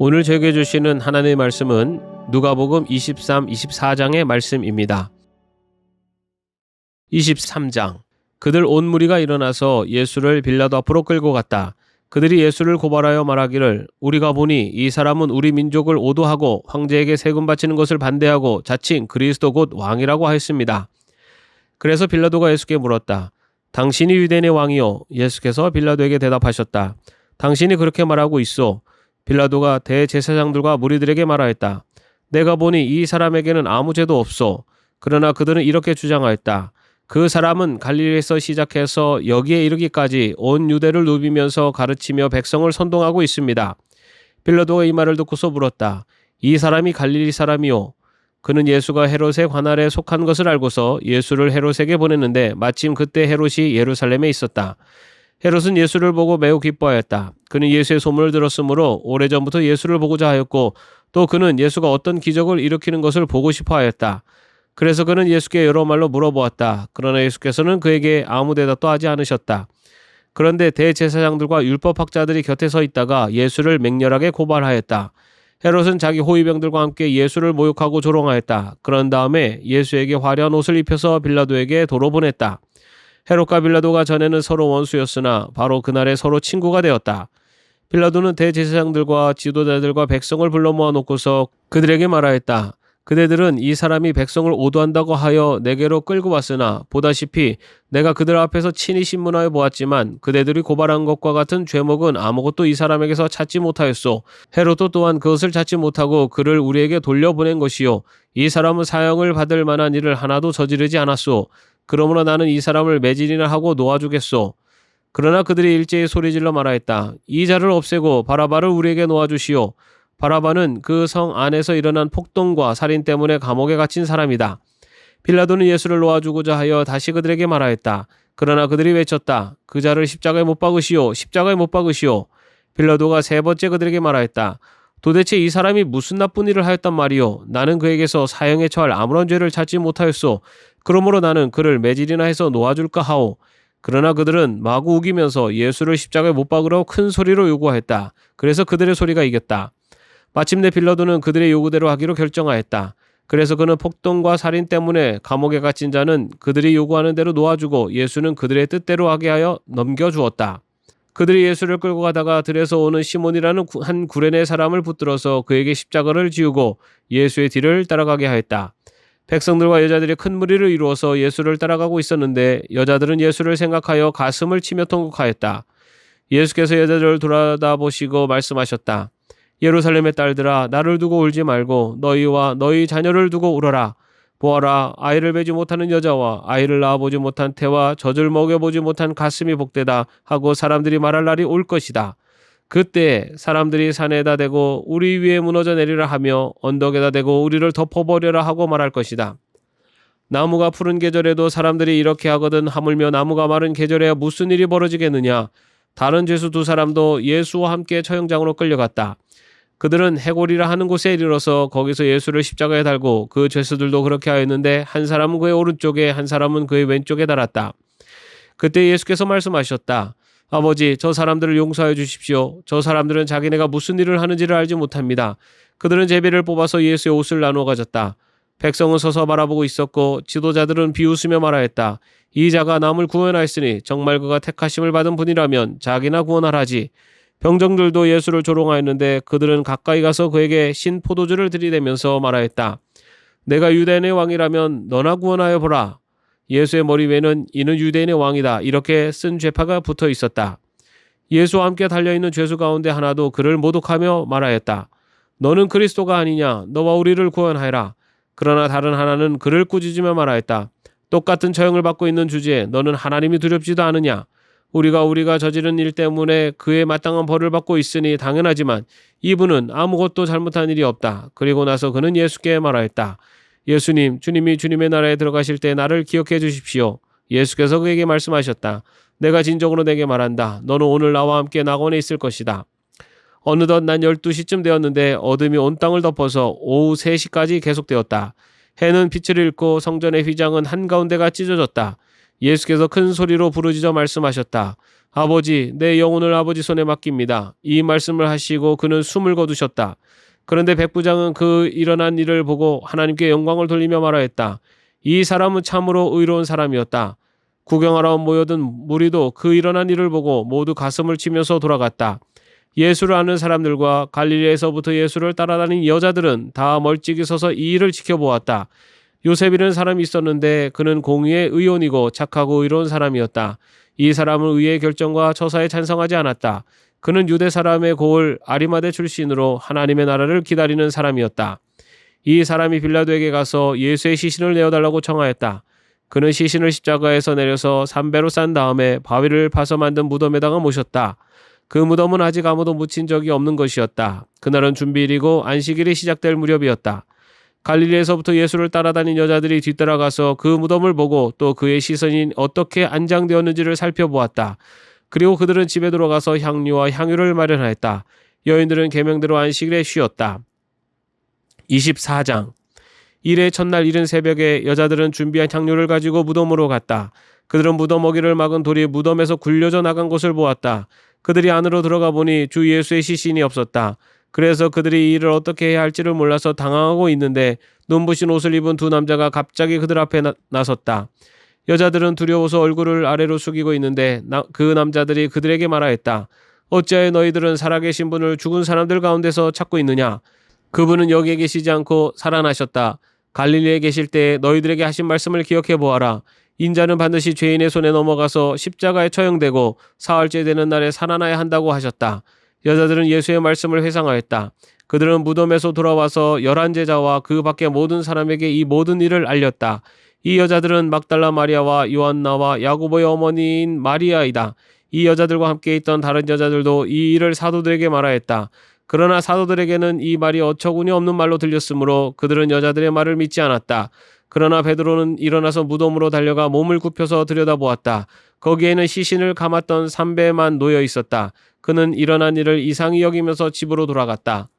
오늘 저에게 주시는 하나님의 말씀은 누가복음 23, 24장의 말씀입니다. 23장. 그들 온 무리가 일어나서 예수를 빌라도 앞으로 끌고 갔다. 그들이 예수를 고발하여 말하기를 우리가 보니 이 사람은 우리 민족을 오도하고 황제에게 세금 바치는 것을 반대하고 자칭 그리스도 곧 왕이라고 하였습니다. 그래서 빌라도가 예수께 물었다. 당신이 유대인의 왕이요? 예수께서 빌라도에게 대답하셨다. 당신이 그렇게 말하고 있소. 빌라도가 대제사장들과 무리들에게 말하였다. 내가 보니 이 사람에게는 아무 죄도 없소. 그러나 그들은 이렇게 주장하였다. 그 사람은 갈릴리에서 시작해서 여기에 이르기까지 온 유대를 누비면서 가르치며 백성을 선동하고 있습니다. 빌라도가 이 말을 듣고서 물었다. 이 사람이 갈릴리 사람이요? 그는 예수가 헤롯의 관할에 속한 것을 알고서 예수를 헤롯에게 보냈는데 마침 그때 헤롯이 예루살렘에 있었다. 헤롯은 예수를 보고 매우 기뻐하였다. 그는 예수의 소문을 들었으므로 오래전부터 예수를 보고자 하였고 또 그는 예수가 어떤 기적을 일으키는 것을 보고 싶어 하였다. 그래서 그는 예수께 여러 말로 물어보았다. 그러나 예수께서는 그에게 아무 대답도 하지 않으셨다. 그런데 대제사장들과 율법학자들이 곁에 서 있다가 예수를 맹렬하게 고발하였다. 헤롯은 자기 호위병들과 함께 예수를 모욕하고 조롱하였다. 그런 다음에 예수에게 화려한 옷을 입혀서 빌라도에게 도로 보냈다. 헤롯과 빌라도가 전에는 서로 원수였으나 바로 그날에 서로 친구가 되었다. 빌라도는 대제사장들과 지도자들과 백성을 불러 모아놓고서 그들에게 말하였다. 그대들은 이 사람이 백성을 오도한다고 하여 내게로 끌고 왔으나 보다시피 내가 그들 앞에서 친히 신문하여 보았지만 그대들이 고발한 것과 같은 죄목은 아무것도 이 사람에게서 찾지 못하였소. 헤롯도 또한 그것을 찾지 못하고 그를 우리에게 돌려보낸 것이요. 이 사람은 사형을 받을 만한 일을 하나도 저지르지 않았소. 그러므로 나는 이 사람을 매질이나 하고 놓아주겠소. 그러나 그들이 일제히 소리질러 말하였다. 이 자를 없애고 바라바를 우리에게 놓아주시오. 바라바는 그 성 안에서 일어난 폭동과 살인 때문에 감옥에 갇힌 사람이다. 빌라도는 예수를 놓아주고자 하여 다시 그들에게 말하였다. 그러나 그들이 외쳤다. 그 자를 십자가에 못 박으시오. 십자가에 못 박으시오. 빌라도가 세 번째 그들에게 말하였다. 도대체 이 사람이 무슨 나쁜 일을 하였단 말이오. 나는 그에게서 사형에 처할 아무런 죄를 찾지 못하였소. 그러므로 나는 그를 매질이나 해서 놓아줄까 하오. 그러나 그들은 마구 우기면서 예수를 십자가에 못 박으라고 큰 소리로 요구하였다. 그래서 그들의 소리가 이겼다. 마침내 빌라도는 그들의 요구대로 하기로 결정하였다. 그래서 그는 폭동과 살인 때문에 감옥에 갇힌 자는 그들이 요구하는 대로 놓아주고 예수는 그들의 뜻대로 하게 하여 넘겨주었다. 그들이 예수를 끌고 가다가 들에서 오는 시몬이라는 한 구레네 사람을 붙들어서 그에게 십자가를 지우고 예수의 뒤를 따라가게 하였다. 백성들과 여자들이 큰 무리를 이루어서 예수를 따라가고 있었는데 여자들은 예수를 생각하여 가슴을 치며 통곡하였다. 예수께서 여자들을 돌아다보시고 말씀하셨다. 예루살렘의 딸들아 나를 두고 울지 말고 너희와 너희 자녀를 두고 울어라. 보아라 아이를 베지 못하는 여자와 아이를 낳아보지 못한 태와 젖을 먹여보지 못한 가슴이 복되다 하고 사람들이 말할 날이 올 것이다. 그때 사람들이 산에다 대고 우리 위에 무너져 내리라 하며 언덕에다 대고 우리를 덮어버려라 하고 말할 것이다. 나무가 푸른 계절에도 사람들이 이렇게 하거든 하물며 나무가 마른 계절에야 무슨 일이 벌어지겠느냐. 다른 죄수 두 사람도 예수와 함께 처형장으로 끌려갔다. 그들은 해골이라 하는 곳에 이르러서 거기서 예수를 십자가에 달고 그 죄수들도 그렇게 하였는데 한 사람은 그의 오른쪽에 한 사람은 그의 왼쪽에 달았다. 그때 예수께서 말씀하셨다. 아버지 저 사람들을 용서하여 주십시오. 저 사람들은 자기네가 무슨 일을 하는지를 알지 못합니다. 그들은 제비를 뽑아서 예수의 옷을 나누어 가졌다. 백성은 서서 바라보고 있었고 지도자들은 비웃으며 말하였다. 이 자가 남을 구원하였으니 정말 그가 택하심을 받은 분이라면 자기나 구원하라지. 병정들도 예수를 조롱하였는데 그들은 가까이 가서 그에게 신 포도주를 들이대면서 말하였다. 내가 유대인의 왕이라면 너나 구원하여 보라. 예수의 머리 위에는 이는 유대인의 왕이다. 이렇게 쓴 죄파가 붙어 있었다. 예수와 함께 달려있는 죄수 가운데 하나도 그를 모독하며 말하였다. 너는 그리스도가 아니냐. 너와 우리를 구원하여라. 그러나 다른 하나는 그를 꾸짖으며 말하였다. 똑같은 처형을 받고 있는 주제에 너는 하나님이 두렵지도 않으냐. 우리가 저지른 일 때문에 그에 마땅한 벌을 받고 있으니 당연하지만 이분은 아무것도 잘못한 일이 없다. 그리고 나서 그는 예수께 말하였다. 예수님, 주님이 주님의 나라에 들어가실 때 나를 기억해 주십시오. 예수께서 그에게 말씀하셨다. 내가 진정으로 내게 말한다. 너는 오늘 나와 함께 낙원에 있을 것이다. 어느덧 난 12시쯤 되었는데 어둠이 온 땅을 덮어서 오후 3시까지 계속되었다. 해는 빛을 잃고 성전의 휘장은 한가운데가 찢어졌다. 예수께서 큰 소리로 부르짖어 말씀하셨다. 아버지, 내 영혼을 아버지 손에 맡깁니다. 이 말씀을 하시고 그는 숨을 거두셨다. 그런데 백부장은 그 일어난 일을 보고 하나님께 영광을 돌리며 말하였다. 이 사람은 참으로 의로운 사람이었다. 구경하러 모여든 무리도 그 일어난 일을 보고 모두 가슴을 치면서 돌아갔다. 예수를 아는 사람들과 갈릴리에서부터 예수를 따라다닌 여자들은 다 멀찍이 서서 이 일을 지켜보았다. 요셉이라는 사람이 있었는데 그는 공의의 의원이고 착하고 의로운 사람이었다. 이 사람은 의의 결정과 처사에 찬성하지 않았다. 그는 유대 사람의 고을 아리마대 출신으로 하나님의 나라를 기다리는 사람이었다. 이 사람이 빌라도에게 가서 예수의 시신을 내어달라고 청하였다. 그는 시신을 십자가에서 내려서 삼배로 싼 다음에 바위를 파서 만든 무덤에다가 모셨다. 그 무덤은 아직 아무도 묻힌 적이 없는 것이었다. 그날은 준비일이고 안식일이 시작될 무렵이었다. 갈릴리에서부터 예수를 따라다닌 여자들이 뒤따라가서 그 무덤을 보고 또 그의 시선이 어떻게 안장되었는지를 살펴보았다. 그리고 그들은 집에 들어가서 향료와 향유를 마련하였다. 여인들은 계명대로 안식일에 쉬었다. 24장. 일의 첫날 이른 새벽에 여자들은 준비한 향료를 가지고 무덤으로 갔다. 그들은 무덤 어기를 막은 돌이 무덤에서 굴려져 나간 것을 보았다. 그들이 안으로 들어가 보니 주 예수의 시신이 없었다. 그래서 그들이 이 일을 어떻게 해야 할지를 몰라서 당황하고 있는데 눈부신 옷을 입은 두 남자가 갑자기 그들 앞에 나섰다. 여자들은 두려워서 얼굴을 아래로 숙이고 있는데 그 남자들이 그들에게 말하였다. 어찌하여 너희들은 살아계신 분을 죽은 사람들 가운데서 찾고 있느냐? 그분은 여기에 계시지 않고 살아나셨다. 갈릴리에 계실 때 너희들에게 하신 말씀을 기억해 보아라. 인자는 반드시 죄인의 손에 넘어가서 십자가에 처형되고 사흘째 되는 날에 살아나야 한다고 하셨다. 여자들은 예수의 말씀을 회상하였다. 그들은 무덤에서 돌아와서 11제자와 그 밖의 모든 사람에게 이 모든 일을 알렸다. 이 여자들은 막달라 마리아와 요한나와 야고보의 어머니인 마리아이다. 이 여자들과 함께 있던 다른 여자들도 이 일을 사도들에게 말하였다. 그러나 사도들에게는 이 말이 어처구니 없는 말로 들렸으므로 그들은 여자들의 말을 믿지 않았다. 그러나 베드로는 일어나서 무덤으로 달려가 몸을 굽혀서 들여다보았다. 거기에는 시신을 감았던 삼배만 놓여 있었다. 그는 일어난 일을 이상히 여기면서 집으로 돌아갔다.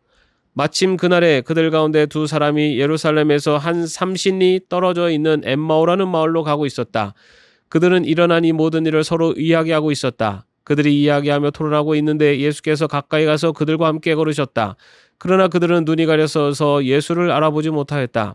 마침 그날에 그들 가운데 두 사람이 예루살렘에서 한 30리 떨어져 있는 엠마오라는 마을로 가고 있었다. 그들은 일어난 이 모든 일을 서로 이야기하고 있었다. 그들이 이야기하며 토론하고 있는데 예수께서 가까이 가서 그들과 함께 걸으셨다. 그러나 그들은 눈이 가려서 예수를 알아보지 못하였다.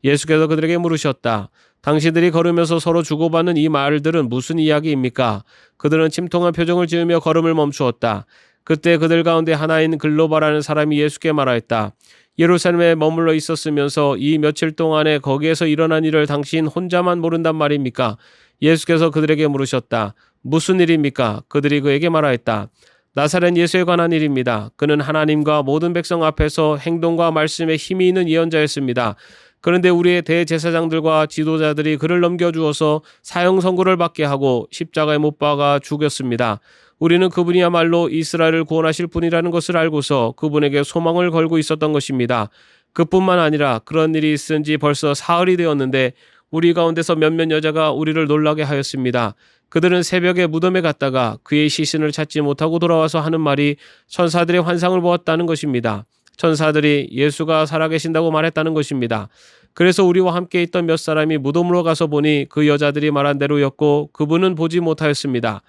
예수께서 그들에게 물으셨다. 당신들이 걸으면서 서로 주고받는 이 말들은 무슨 이야기입니까? 그들은 침통한 표정을 지으며 걸음을 멈추었다. 그때 그들 가운데 하나인 글로바라는 사람이 예수께 말하였다. 예루살렘에 머물러 있었으면서 이 며칠 동안에 거기에서 일어난 일을 당신 혼자만 모른단 말입니까? 예수께서 그들에게 물으셨다. 무슨 일입니까? 그들이 그에게 말하였다. 나사렛 예수에 관한 일입니다. 그는 하나님과 모든 백성 앞에서 행동과 말씀에 힘이 있는 예언자였습니다. 그런데 우리의 대제사장들과 지도자들이 그를 넘겨주어서 사형 선고를 받게 하고 십자가에 못 박아 죽였습니다. 우리는 그분이야말로 이스라엘을 구원하실 분이라는 것을 알고서 그분에게 소망을 걸고 있었던 것입니다. 그뿐만 아니라 그런 일이 있은 지 벌써 사흘이 되었는데 우리 가운데서 몇몇 여자가 우리를 놀라게 하였습니다. 그들은 새벽에 무덤에 갔다가 그의 시신을 찾지 못하고 돌아와서 하는 말이 천사들의 환상을 보았다는 것입니다. 천사들이 예수가 살아계신다고 말했다는 것입니다. 그래서 우리와 함께 있던 몇 사람이 무덤으로 가서 보니 그 여자들이 말한 대로였고 그분은 보지 못하였습니다.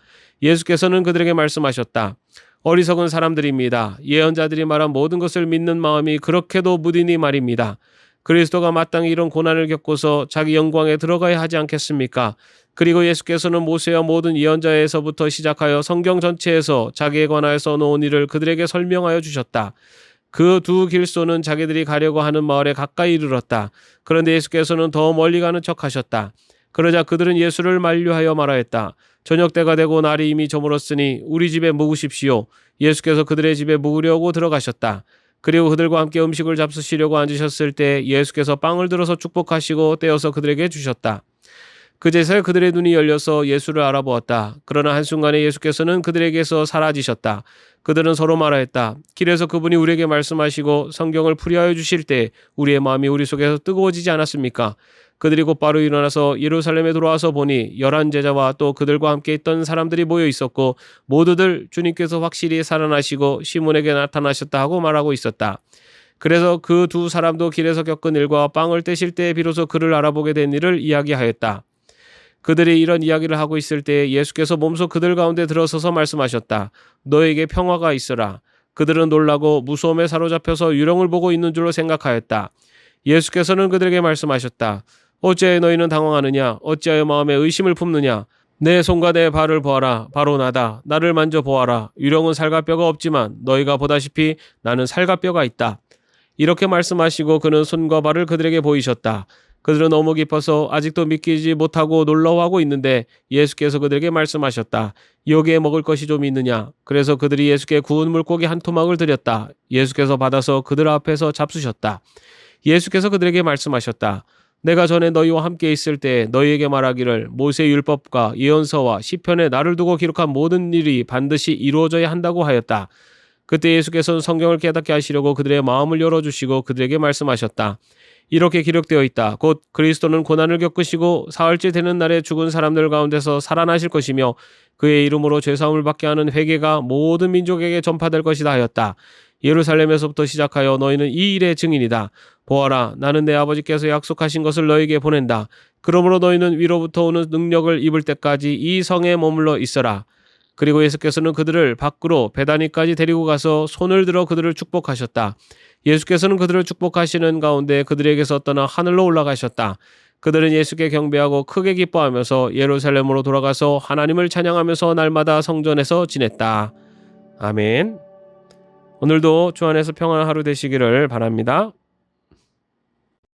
예수께서는 그들에게 말씀하셨다. 어리석은 사람들입니다. 예언자들이 말한 모든 것을 믿는 마음이 그렇게도 무디니 말입니다. 그리스도가 마땅히 이런 고난을 겪고서 자기 영광에 들어가야 하지 않겠습니까? 그리고 예수께서는 모세와 모든 예언자에서부터 시작하여 성경 전체에서 자기에 관하여서 놓은 일을 그들에게 설명하여 주셨다. 그 두 길소는 자기들이 가려고 하는 마을에 가까이 이르렀다. 그런데 예수께서는 더 멀리 가는 척하셨다. 그러자 그들은 예수를 만류하여 말하였다. 저녁 때가 되고 날이 이미 저물었으니 우리 집에 묵으십시오. 예수께서 그들의 집에 묵으려고 들어가셨다. 그리고 그들과 함께 음식을 잡수시려고 앉으셨을 때 예수께서 빵을 들어서 축복하시고 떼어서 그들에게 주셨다. 그제서야 그들의 눈이 열려서 예수를 알아보았다. 그러나 한순간에 예수께서는 그들에게서 사라지셨다. 그들은 서로 말하였다. 길에서 그분이 우리에게 말씀하시고 성경을 풀이하여 주실 때 우리의 마음이 우리 속에서 뜨거워지지 않았습니까? 그들이 곧바로 일어나서 예루살렘에 돌아와서 보니 11제자와 또 그들과 함께 있던 사람들이 모여 있었고 모두들 주님께서 확실히 살아나시고 시몬에게 나타나셨다 하고 말하고 있었다. 그래서 그 두 사람도 길에서 겪은 일과 빵을 떼실 때 비로소 그를 알아보게 된 일을 이야기하였다. 그들이 이런 이야기를 하고 있을 때 예수께서 몸소 그들 가운데 들어서서 말씀하셨다. 너에게 평화가 있으라. 그들은 놀라고 무서움에 사로잡혀서 유령을 보고 있는 줄로 생각하였다. 예수께서는 그들에게 말씀하셨다. 어찌하여 너희는 당황하느냐? 어찌하여 마음에 의심을 품느냐? 내 손과 내 발을 보아라. 바로 나다. 나를 만져보아라. 유령은 살과 뼈가 없지만 너희가 보다시피 나는 살과 뼈가 있다. 이렇게 말씀하시고 그는 손과 발을 그들에게 보이셨다. 그들은 너무 기뻐서 아직도 믿기지 못하고 놀라워하고 있는데 예수께서 그들에게 말씀하셨다. 여기에 먹을 것이 좀 있느냐? 그래서 그들이 예수께 구운 물고기 한 토막을 드렸다. 예수께서 받아서 그들 앞에서 잡수셨다. 예수께서 그들에게 말씀하셨다. 내가 전에 너희와 함께 있을 때 너희에게 말하기를 모세의 율법과 예언서와 시편에 나를 두고 기록한 모든 일이 반드시 이루어져야 한다고 하였다. 그때 예수께서는 성경을 깨닫게 하시려고 그들의 마음을 열어주시고 그들에게 말씀하셨다. 이렇게 기록되어 있다. 곧 그리스도는 고난을 겪으시고 사흘째 되는 날에 죽은 사람들 가운데서 살아나실 것이며 그의 이름으로 죄사함을 받게 하는 회개가 모든 민족에게 전파될 것이다 하였다. 예루살렘에서부터 시작하여 너희는 이 일의 증인이다. 보아라, 나는 내 아버지께서 약속하신 것을 너희에게 보낸다. 그러므로 너희는 위로부터 오는 능력을 입을 때까지 이 성에 머물러 있어라. 그리고 예수께서는 그들을 밖으로 베다니까지 데리고 가서 손을 들어 그들을 축복하셨다. 예수께서는 그들을 축복하시는 가운데 그들에게서 떠나 하늘로 올라가셨다. 그들은 예수께 경배하고 크게 기뻐하면서 예루살렘으로 돌아가서 하나님을 찬양하면서 날마다 성전에서 지냈다. 아멘. 오늘도 주 안에서 평안한 하루 되시기를 바랍니다.